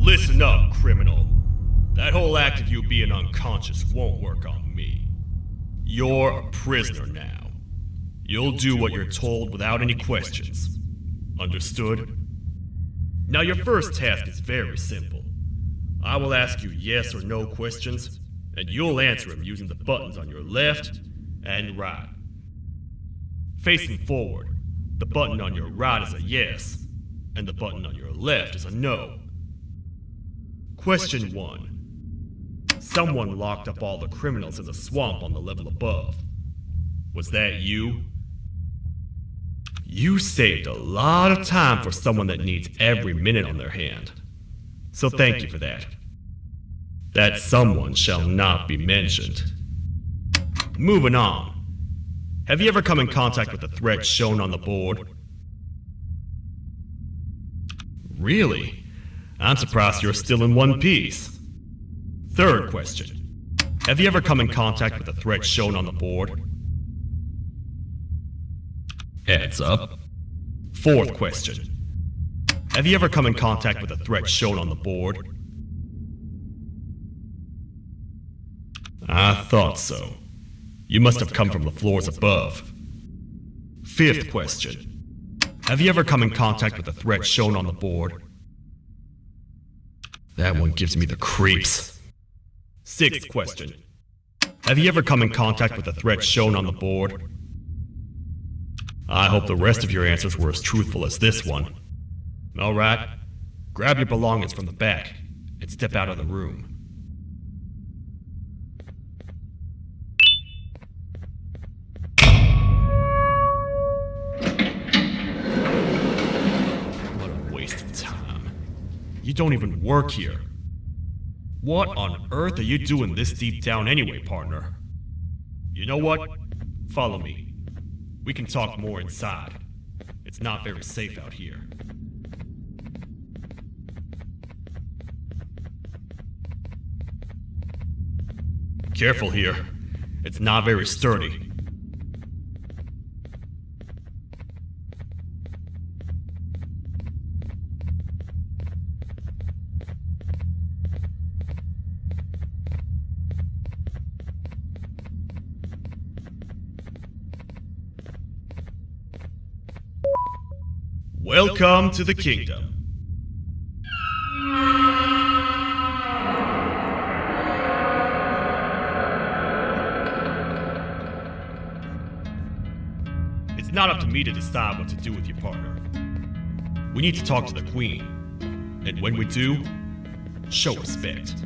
Listen up, criminal. That whole act of you being unconscious won't work on me. You're a prisoner now. You'll do what you're told without any questions. Understood? Now your first task is very simple. I will ask you yes or no questions, and you'll answer them using the buttons on your left and right. Facing forward, the button on your right is a yes, and the button on your left is a no. Question 1. Someone locked up all the criminals in the swamp on the level above. Was that you? You saved a lot of time for someone that needs every minute on their hand. So thank you for that. That someone shall not be mentioned. Moving on. Have you ever come in contact with the threat shown on the board? Really? I'm surprised you're still in one piece. Third question. Have you ever come in contact with the threat shown on the board? Heads up. Fourth question. Have you ever come in contact with the threat shown on the board? I thought so. You must have come from the floors above. Fifth question. Have you ever come in contact with the threat shown on the board? That one gives me the creeps. Sixth question. Have you ever come in contact with the threat shown on the board? I hope the rest of your answers were as truthful as this one. Alright, grab your belongings from the back and step out of the room. What a waste of time. You don't even work here. What on earth are you doing this deep down anyway, partner? You know what? Follow me. We can talk more inside. It's not very safe out here. Careful here. It's not very sturdy. Welcome to the kingdom. It's not up to me to decide what to do with your partner. We need to talk to the queen. And when we do, show respect.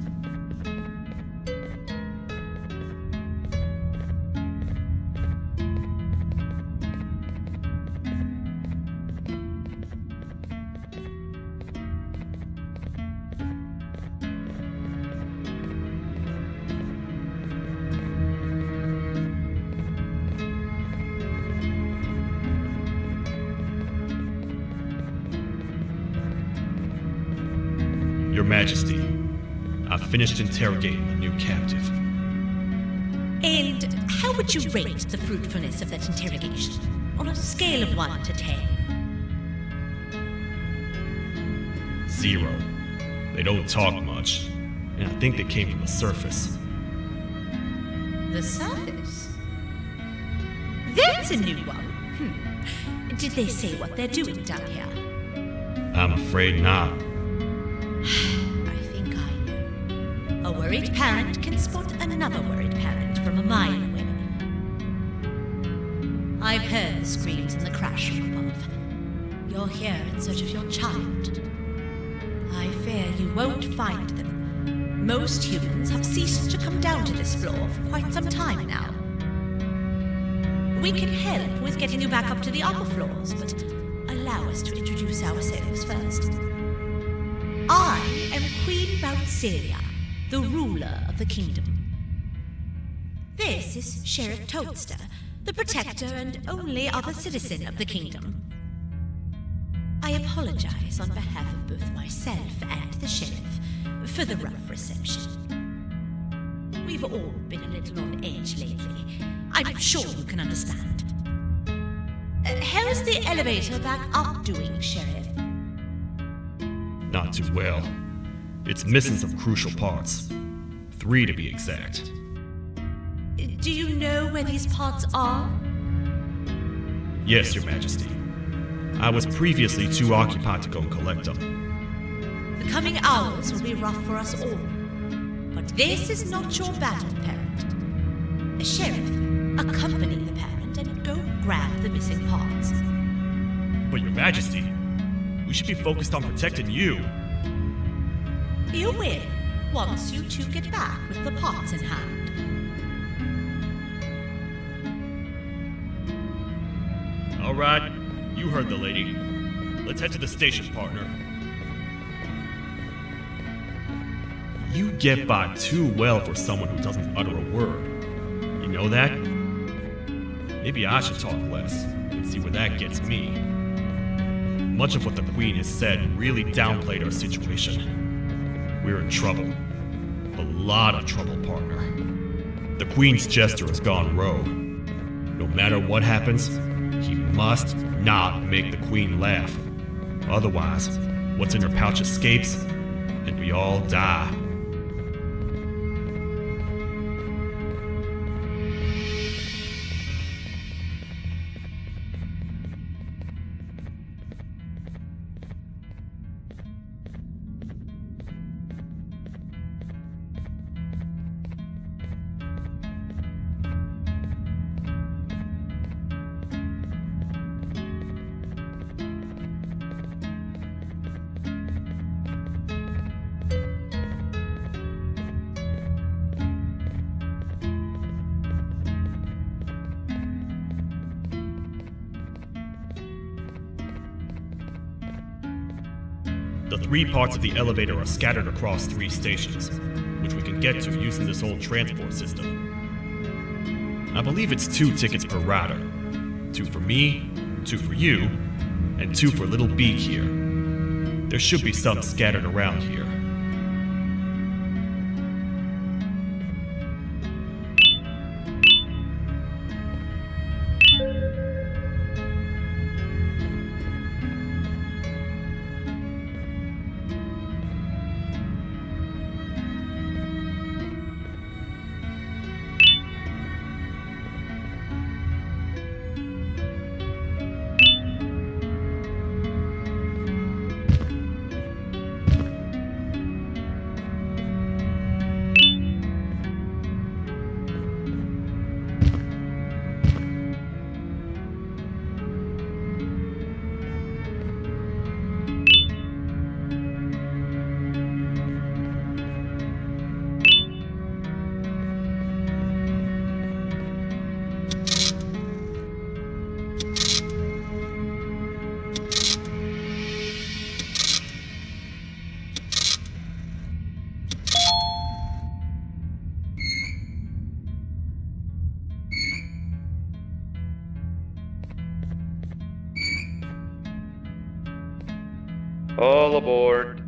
Your Majesty, I've finished interrogating the new captive. And how would you rate the fruitfulness of that interrogation on a scale of 1 to 10? 0. They don't talk much, and I think they came from the surface. The surface? That's a new one. Did they say what they're doing down here? I'm afraid not. I think I know. A worried parent can spot another worried parent from a mile away. I've heard the screams and the crash from above. You're here in search of your child. I fear you won't find them. Most humans have ceased to come down to this floor for quite some time now. We can help with getting you back up to the upper floors, but allow us to introduce ourselves first. I am Queen Celia, the ruler of the kingdom. This is Sheriff Toadster, the protector and only other citizen of the kingdom. I apologize on behalf of both myself and the sheriff for the rough reception. We've all been a little on edge lately. I'm sure you can understand. How's the elevator back up doing, Sheriff? Not too well. It's missing some crucial parts. 3 to be exact. Do you know where these parts are? Yes, Your Majesty. I was previously too occupied to go and collect them. The coming hours will be rough for us all. But this is not your battle, parent. Sheriff, accompany the parent and go grab the missing parts. But Your Majesty, we should be focused on protecting you. You will, once you two get back with the parts in hand. All right, you heard the lady. Let's head to the station, partner. You get by too well for someone who doesn't utter a word. You know that? Maybe I should talk less and see where that gets me. Much of what the Queen has said really downplayed our situation. We're in trouble. A lot of trouble, partner. The Queen's jester has gone rogue. No matter what happens, he must not make the Queen laugh. Otherwise, what's in her pouch escapes, and we all die. The 3 parts of the elevator are scattered across 3 stations, which we can get to using this old transport system. I believe it's 2 tickets per rider. 2 for me, 2 for you, and 2 for Little Beak here. There should be some scattered around here. All aboard.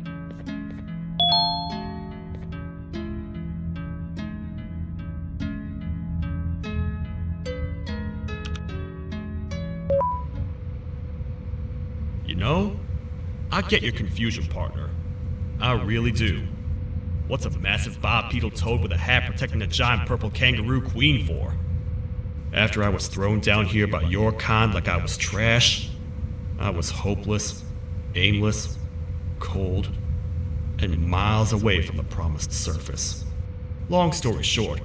You know, I get your confusion, partner. I really do. What's a massive bipedal toad with a hat protecting a giant purple kangaroo queen for? After I was thrown down here by your kind like I was trash, I was hopeless, aimless, cold, and miles away from the promised surface. Long story short,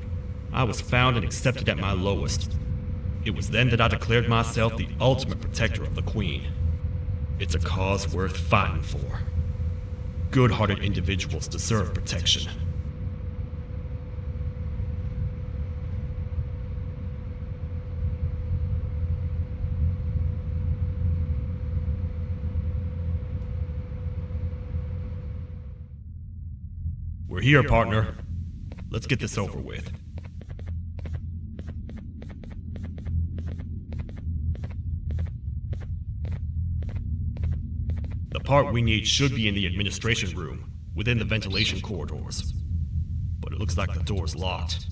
I was found and accepted at my lowest. It was then that I declared myself the ultimate protector of the Queen. It's a cause worth fighting for. Good-hearted individuals deserve protection. We're here, partner. Let's get this over with. The part we need should be in the administration room, within the ventilation corridors. But it looks like the door's locked.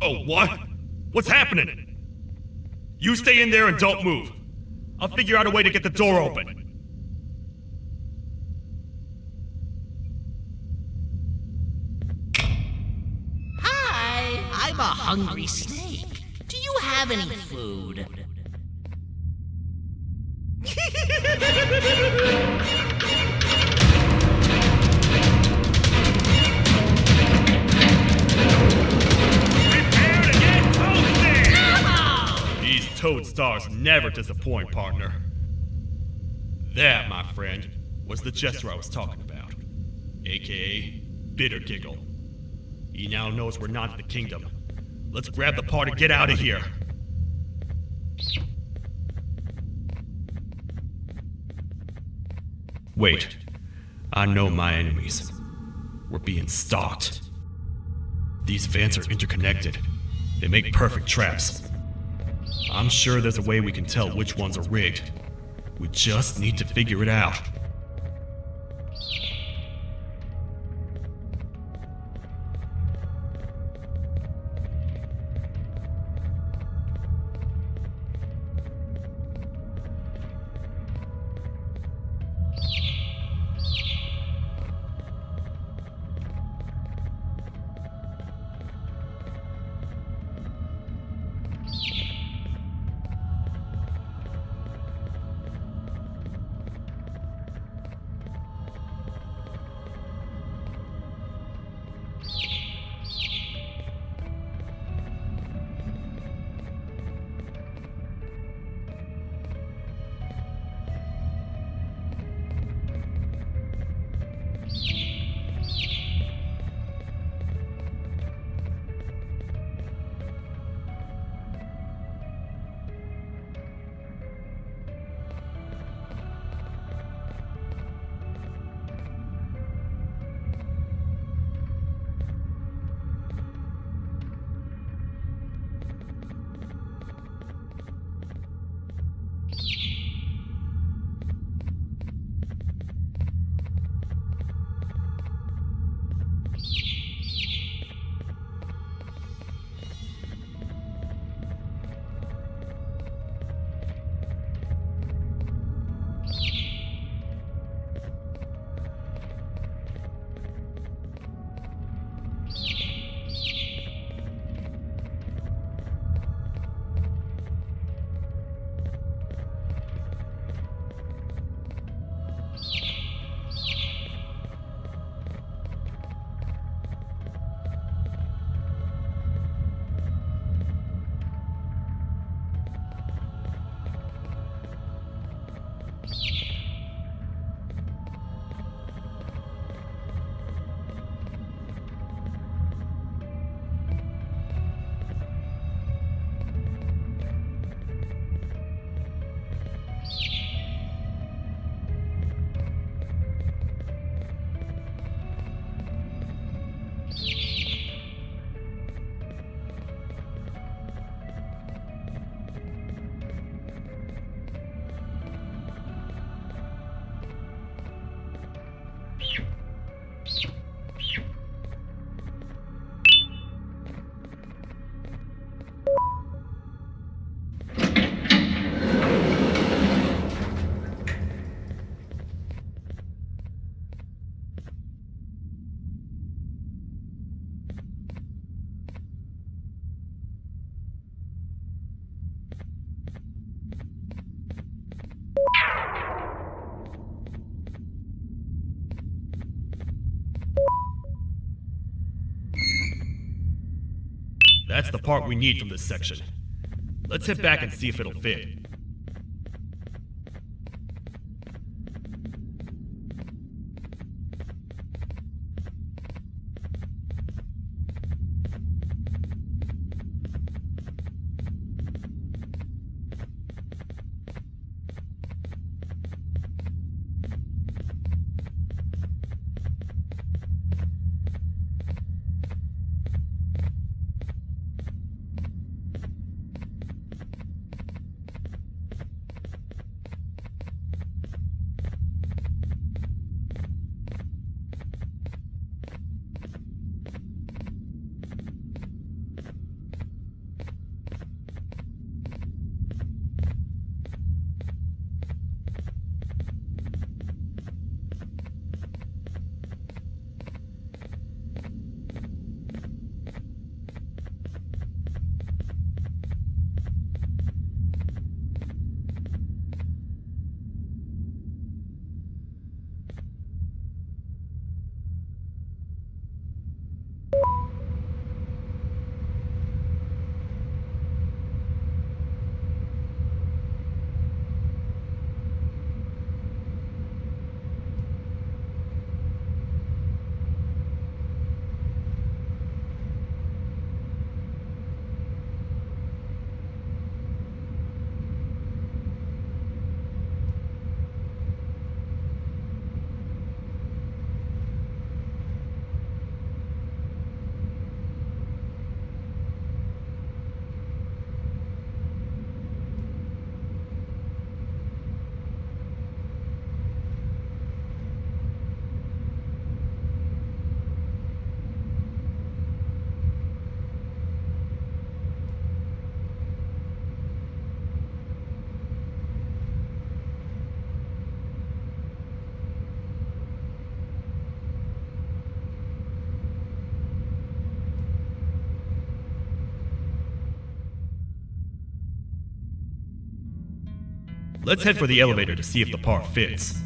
Oh, what? What's happening? You stay in there and don't move. I'll figure out a way to get the door open. Hi, I'm a hungry snake. Do you have any food? Toad stars never disappoint, partner. That, my friend, was the jester I was talking about, aka Bitter Giggle. He now knows we're not in the kingdom. Let's grab the part and get out of here. Wait, I know my enemies. We're being stalked. These vents are interconnected. They make perfect traps. I'm sure there's a way we can tell which ones are rigged. We just need to figure it out. That's the part we need from this section. Let's head back and see if it'll fit. Let's head for the elevator to see if the part fits.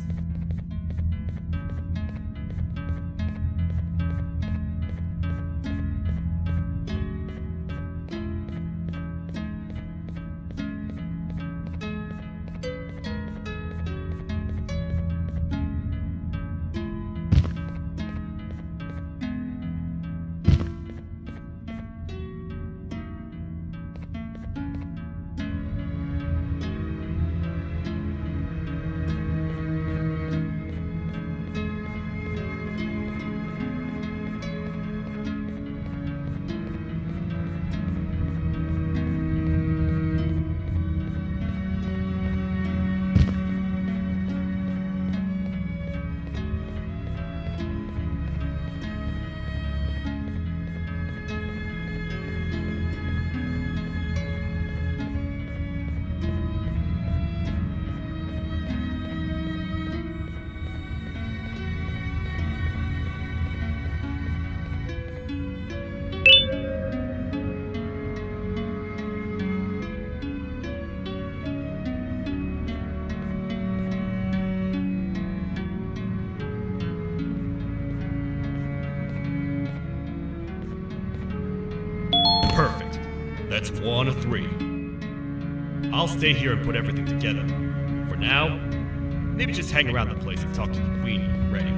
Perfect. That's 1 of 3. I'll stay here and put everything together. For now, maybe just hang around the place and talk to the Queen when you're ready.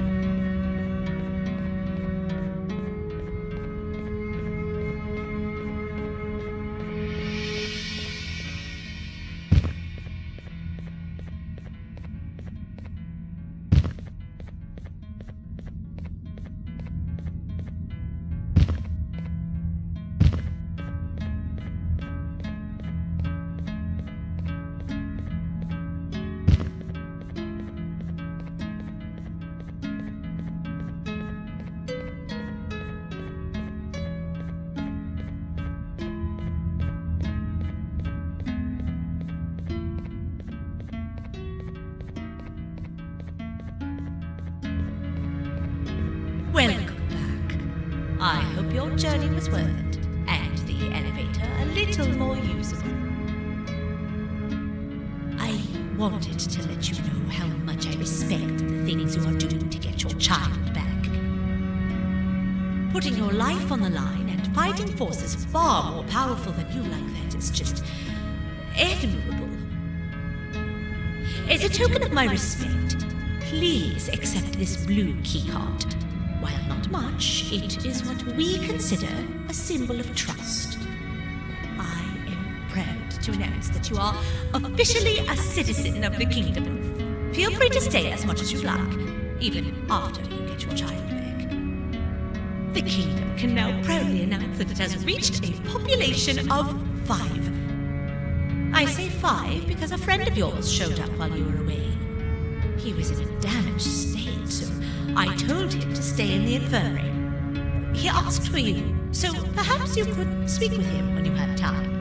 Welcome back. I hope your journey was worth it, and the elevator a little more usable. I wanted to let you know how much I respect the things you are doing to get your child back. Putting your life on the line and fighting forces far more powerful than you like that is just admirable. As a token of my respect, please accept this blue keycard. While not much, it is what we consider a symbol of trust. I am proud to announce that you are officially a citizen of the kingdom. Feel free to stay as much as you like, even after you get your child back. The kingdom can now proudly announce that it has reached a population of 5. I say 5 because a friend of yours showed up while you were away. He was in a damaged state, so I told him to stay in the infirmary. He asked for you, so perhaps you could speak with him when you have time.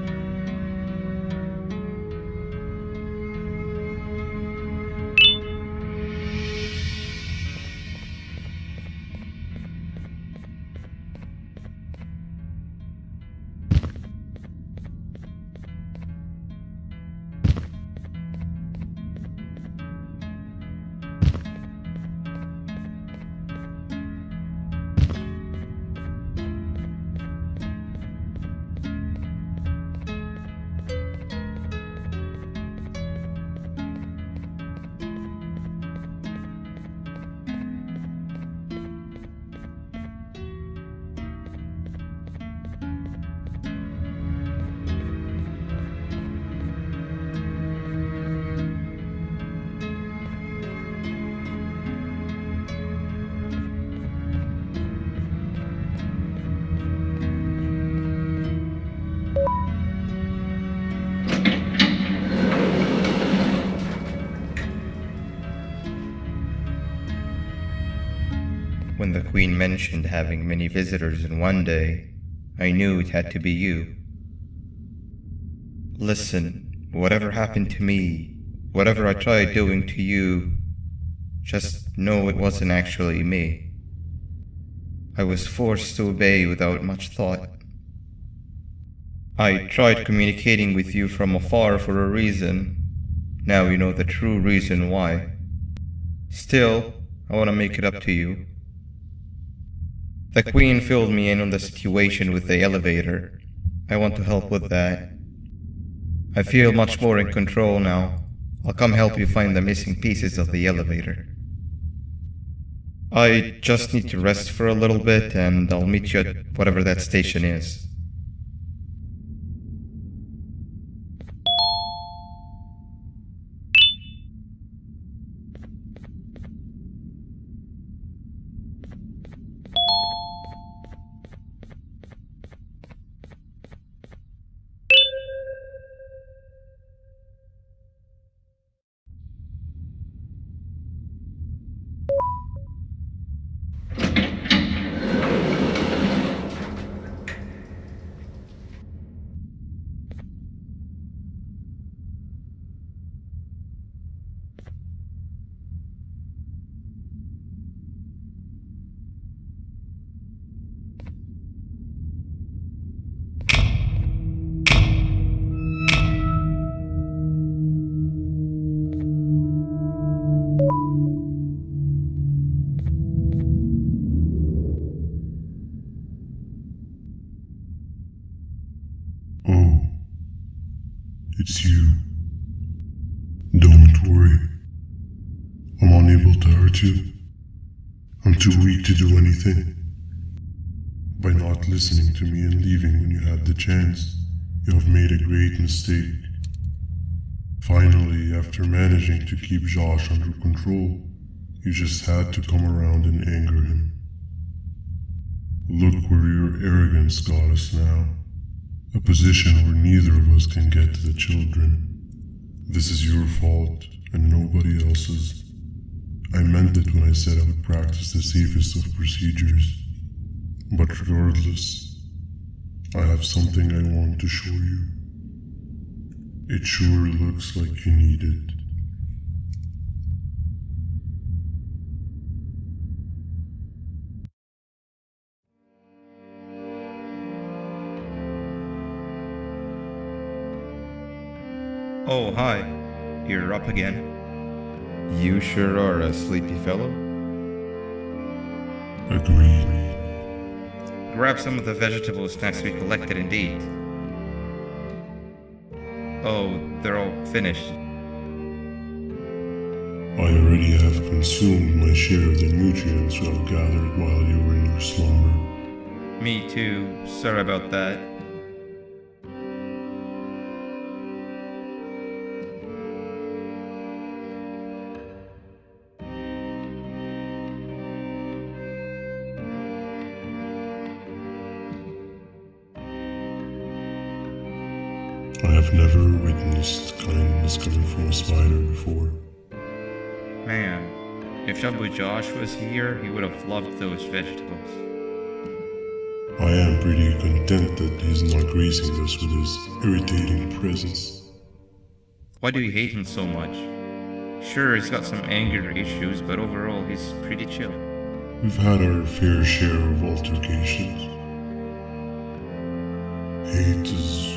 When the Queen mentioned having many visitors in one day, I knew it had to be you. Listen, whatever happened to me, whatever I tried doing to you, just know it wasn't actually me. I was forced to obey without much thought. I tried communicating with you from afar for a reason. Now you know the true reason why. Still, I want to make it up to you. The Queen filled me in on the situation with the elevator. I want to help with that. I feel much more in control now. I'll come help you find the missing pieces of the elevator. I just need to rest for a little bit and I'll meet you at whatever that station is. Oh, it's you. Don't worry. I'm unable to hurt you. I'm too weak to do anything. By not listening to me and leaving when you had the chance, you have made a great mistake. Finally, after managing to keep Josh under control, you just had to come around and anger him. Look where your arrogance got us now. A position where neither of us can get to the children. This is your fault and nobody else's. I meant it when I said I would practice the safest of procedures. But regardless, I have something I want to show you. It sure looks like you need it. Oh, hi. You're up again. You sure are a sleepy fellow. Agreed. Grab some of the vegetable snacks we collected and eat. Oh, they're all finished. I already have consumed my share of the nutrients I've gathered while you were in your slumber. Me too. Sorry about that. I have never witnessed kindness coming from a spider before. Man, if Shabu Josh was here, he would have loved those vegetables. I am pretty content that he's not gracing us with his irritating presence. Why do you hate him so much? Sure, he's got some anger issues, but overall he's pretty chill. We've had our fair share of altercations. Hate is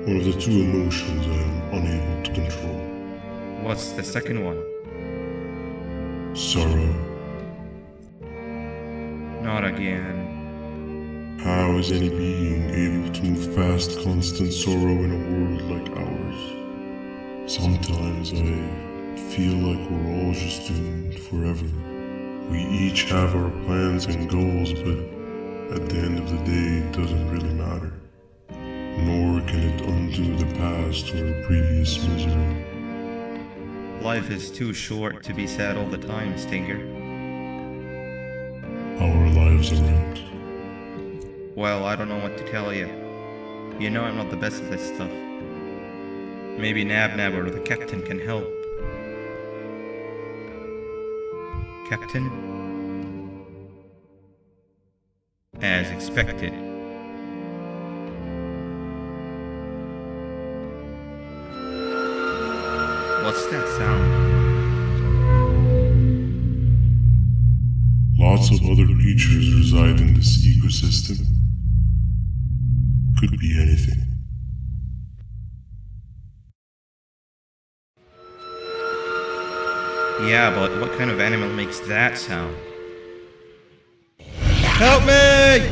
one of the two emotions I am unable to control. What's the second one? Sorrow. Not again. How is any being able to move past constant sorrow in a world like ours? Sometimes I feel like we're all just doomed forever. We each have our plans and goals, but at the end of the day, it doesn't really matter. Nor can it undo the past or previous misery. Life is too short to be sad all the time, Stinger. Our lives aren't. Well, I don't know what to tell you. You know I'm not the best at this stuff. Maybe Nab or the captain can help. Captain? As expected. What's that sound? Lots of other creatures reside in this ecosystem. Could be anything. Yeah, but what kind of animal makes that sound? Help me!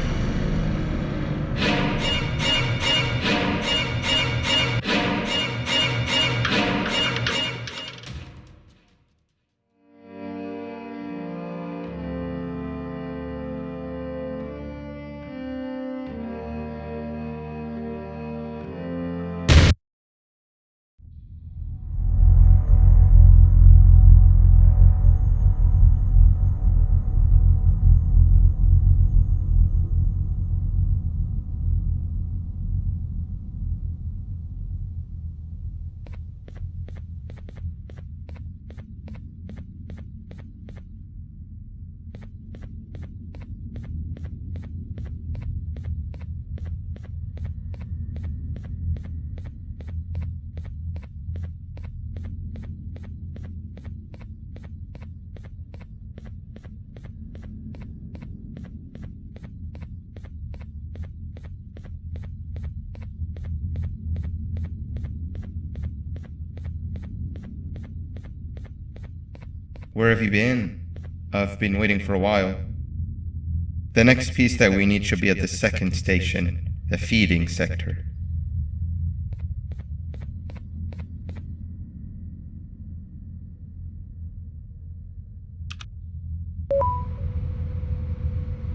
Where have you been? I've been waiting for a while. The next piece that we need should be at the second station, the feeding sector.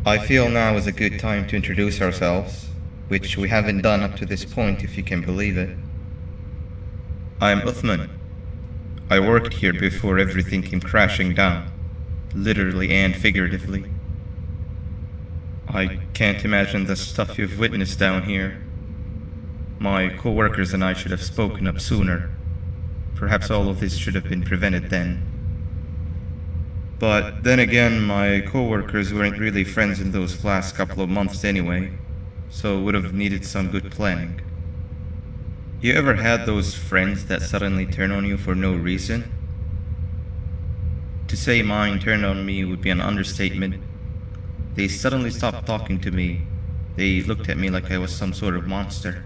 I feel now is a good time to introduce ourselves, which we haven't done up to this point, if you can believe it. I'm Uthman. I worked here before everything came crashing down, literally and figuratively. I can't imagine the stuff you've witnessed down here. My co-workers and I should have spoken up sooner. Perhaps all of this should have been prevented then. But then again, my co-workers weren't really friends in those last couple of months anyway, so would have needed some good planning. You ever had those friends that suddenly turn on you for no reason? To say mine turned on me would be an understatement. They suddenly stopped talking to me. They looked at me like I was some sort of monster.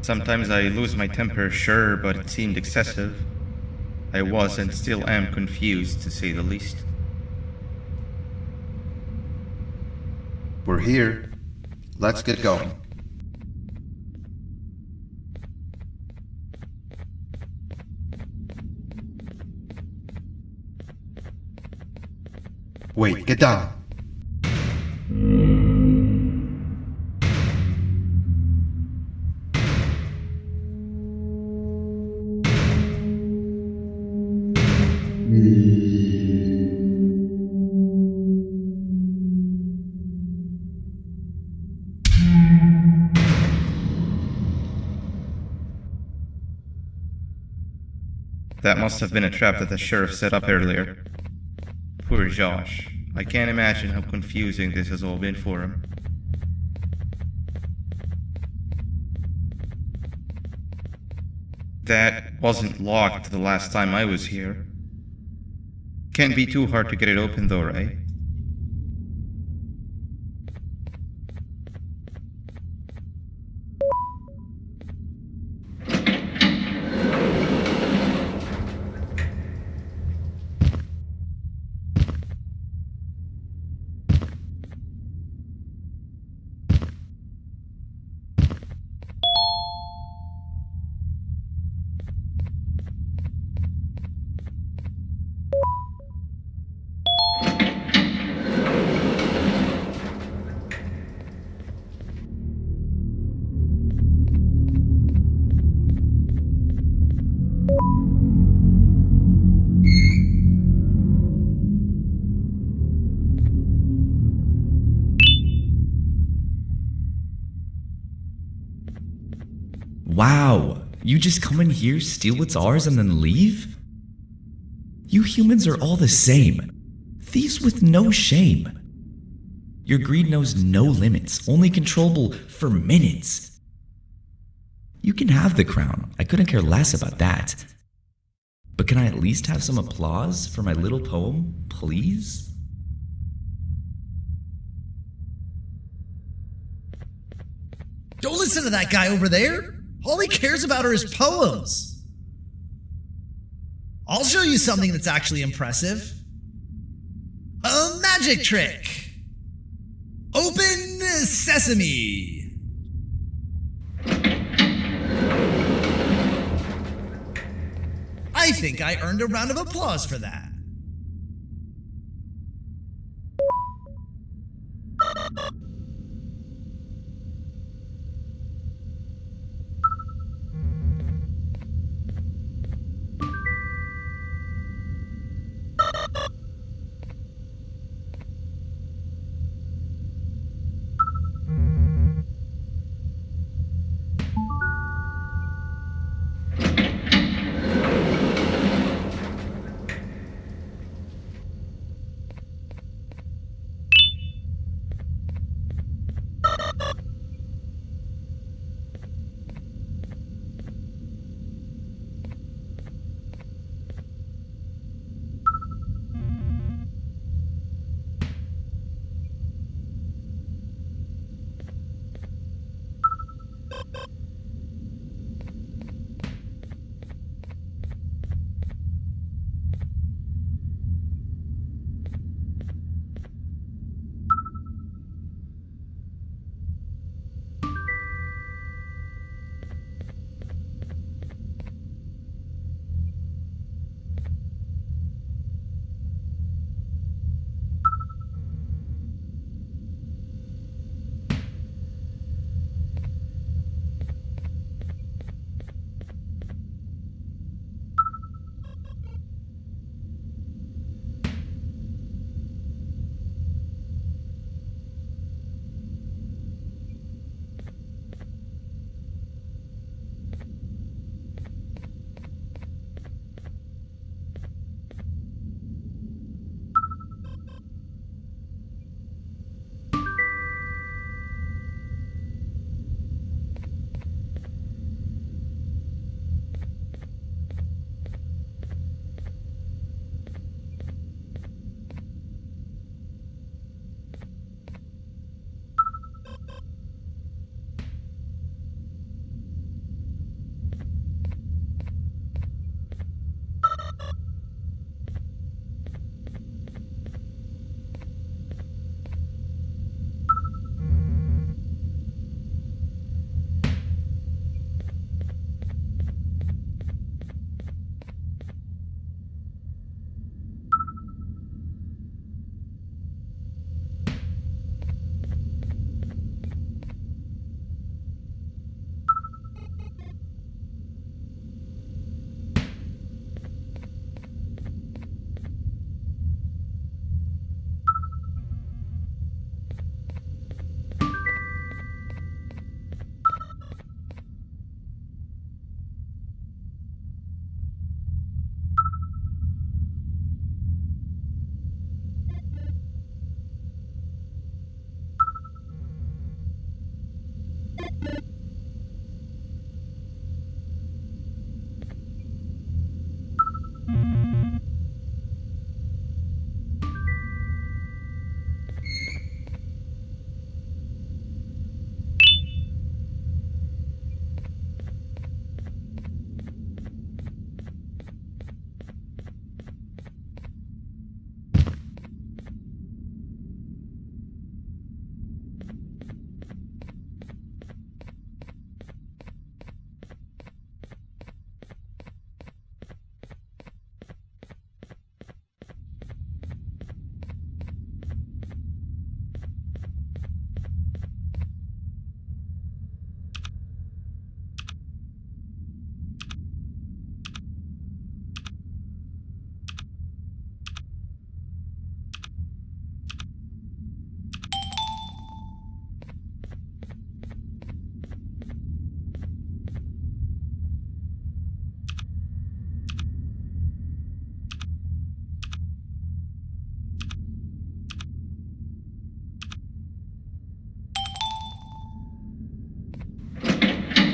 Sometimes I lose my temper, sure, but it seemed excessive. I was and still am confused, to say the least. We're here. Let's get going. Wait, get down. That must have been a trap that the sheriff set up earlier. Poor Josh. I can't imagine how confusing this has all been for him. That wasn't locked the last time I was here. Can't be too hard to get it open though, right? Wow, you just come in here, steal what's ours, and then leave? You humans are all the same. Thieves with no shame. Your greed knows no limits, only controllable for minutes. You can have the crown, I couldn't care less about that. But can I at least have some applause for my little poem, please? Don't listen to that guy over there. All he cares about are his poems. I'll show you something that's actually impressive. A magic trick. Open sesame. I think I earned a round of applause for that.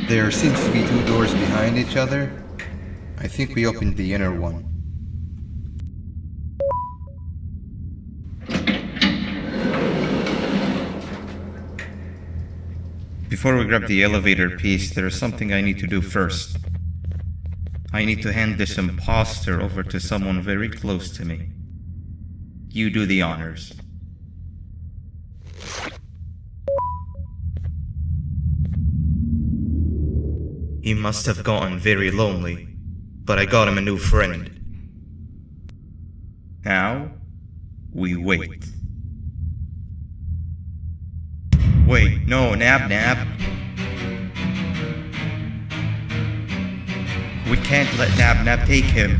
There seems to be two doors behind each other. I think we opened the inner one. Before we grab the elevator piece, there is something I need to do first. I need to hand this imposter over to someone very close to me. You do the honors. He must have gotten very lonely, but I got him a new friend. Now, we wait. Wait, no, Nab. We can't let Nab take him.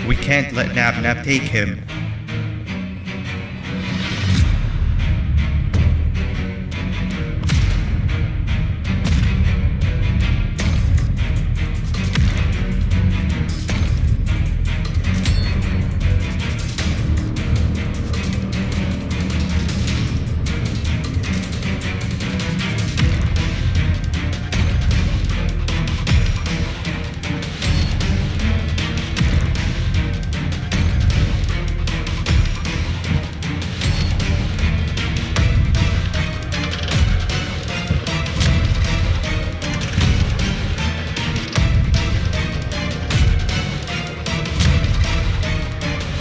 We can't let Nab take him.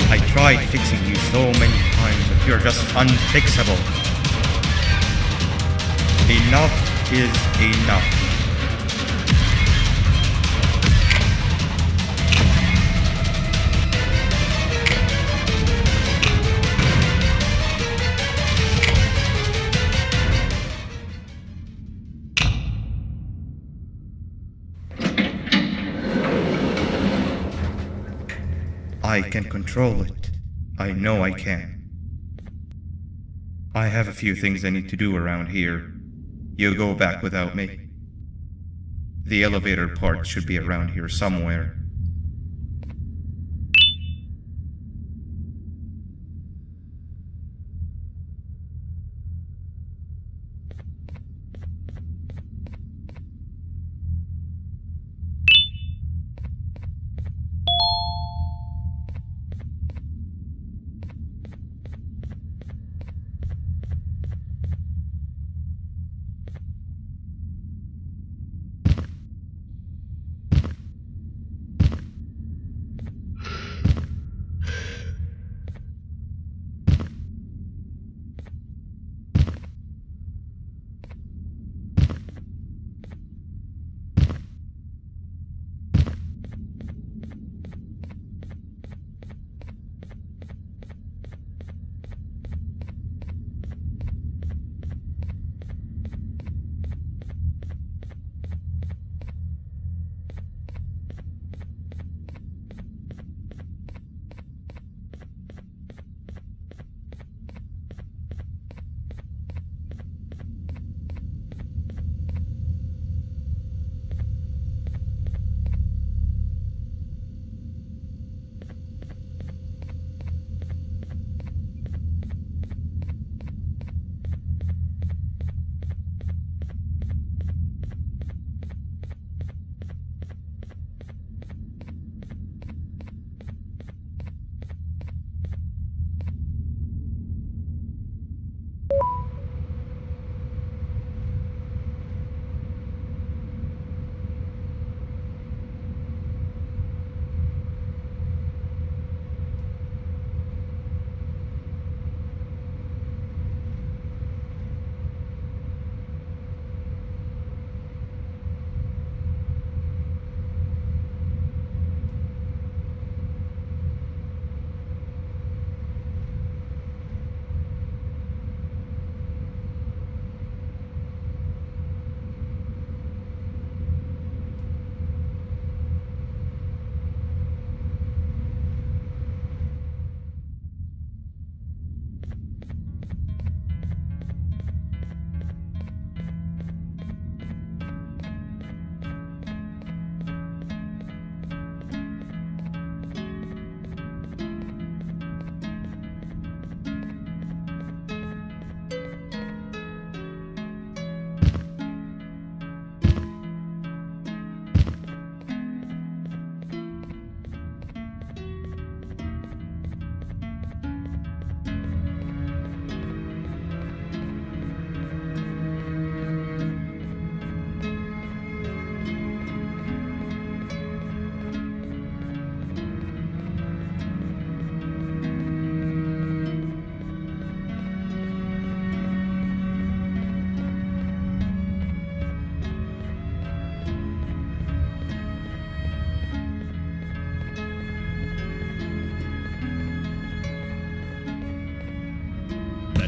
I tried fixing you so many times, but you're just unfixable. Enough is enough. I can control it. I know I can. I have a few things I need to do around here. You go back without me. The elevator part should be around here somewhere.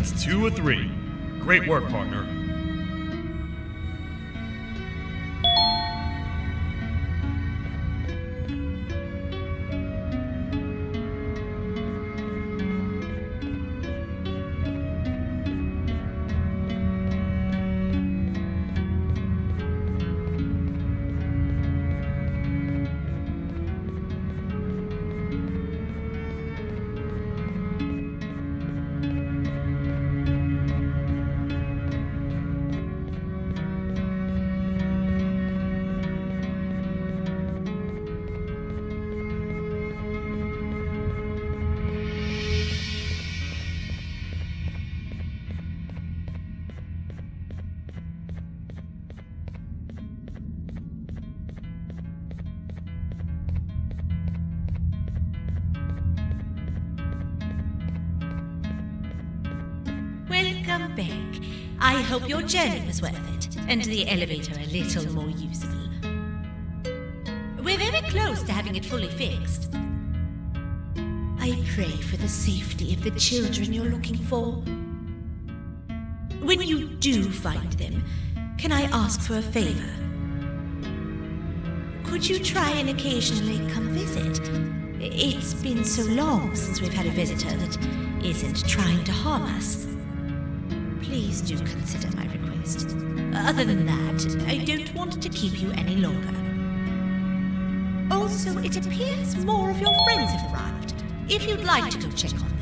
That's 2 of 3. Great work, partner. Welcome back. I hope your journey was worth it, and the elevator a little more usable. We're very close to having it fully fixed. I pray for the safety of the children you're looking for. When you do find them, can I ask for a favor? Could you try and occasionally come visit? It's been so long since we've had a visitor that isn't trying to harm us. Please do consider my request. Other than that, I don't want to keep you any longer. Also, it appears more of your friends have arrived. If you'd like to go check on them.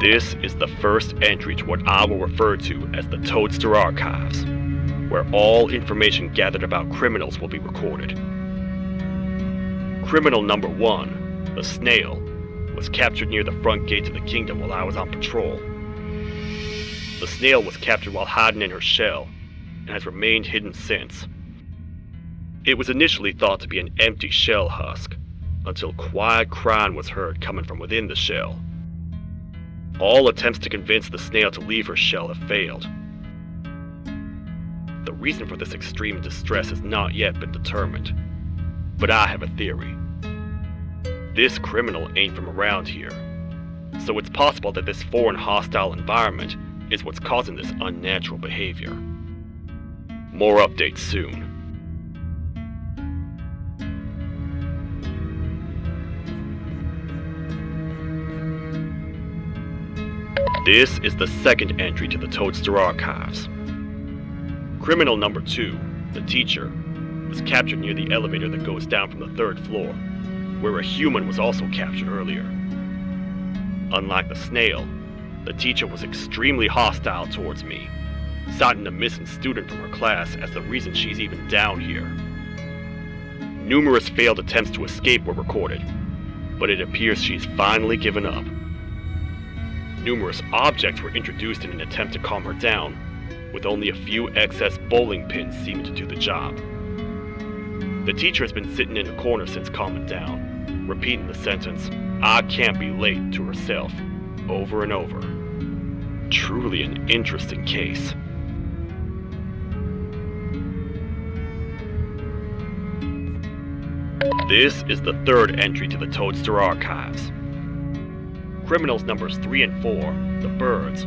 This is the first entry to what I will refer to as the Toadster Archives, where all information gathered about criminals will be recorded. Criminal number 1, the Snail, was captured near the front gates of the kingdom while I was on patrol. The Snail was captured while hiding in her shell, and has remained hidden since. It was initially thought to be an empty shell husk, until quiet crying was heard coming from within the shell. All attempts to convince the Snail to leave her shell have failed. The reason for this extreme distress has not yet been determined, but I have a theory. This criminal ain't from around here, so it's possible that this foreign hostile environment is what's causing this unnatural behavior. More updates soon. This is the second entry to the Toadster Archives. Criminal number 2, the teacher, was captured near the elevator that goes down from the 3rd floor, where a human was also captured earlier. Unlike the Snail, the teacher was extremely hostile towards me, citing a missing student from her class as the reason she's even down here. Numerous failed attempts to escape were recorded, but it appears she's finally given up. Numerous objects were introduced in an attempt to calm her down, with only a few excess bowling pins seeming to do the job. The teacher has been sitting in a corner since calming down, repeating the sentence, "I can't be late," to herself, over and over. Truly an interesting case. This is the 3rd entry to the Toadster Archives. Criminals numbers 3 and 4, the Birds,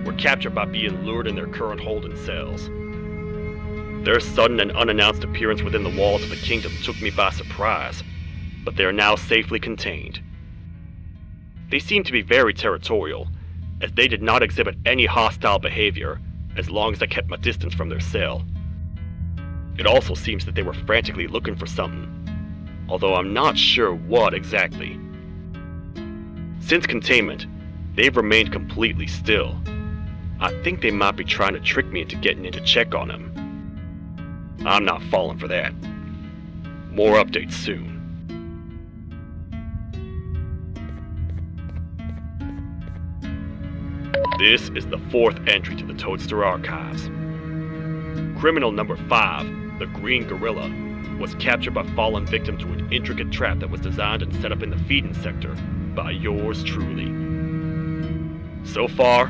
were captured by being lured in their current holding cells. Their sudden and unannounced appearance within the walls of the kingdom took me by surprise, but they are now safely contained. They seem to be very territorial, as they did not exhibit any hostile behavior as long as I kept my distance from their cell. It also seems that they were frantically looking for something, although I'm not sure what exactly. Since containment, they've remained completely still. I think they might be trying to trick me into getting in to check on them. I'm not falling for that. More updates soon. This is the fourth entry to the Toadster Archives. Criminal number 5, the Green Gorilla, was captured by falling victim to an intricate trap that was designed and set up in the feeding sector by yours truly. So far,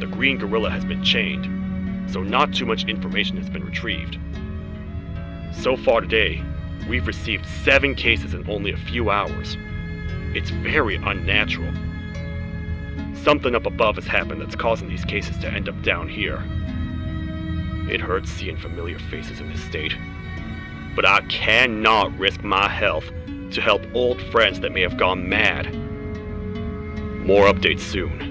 the Green Gorilla has been chained, so not too much information has been retrieved. So far today, we've received 7 cases in only a few hours. It's very unnatural. Something up above has happened that's causing these cases to end up down here. It hurts seeing familiar faces in this state, but I cannot risk my health to help old friends that may have gone mad. More updates soon.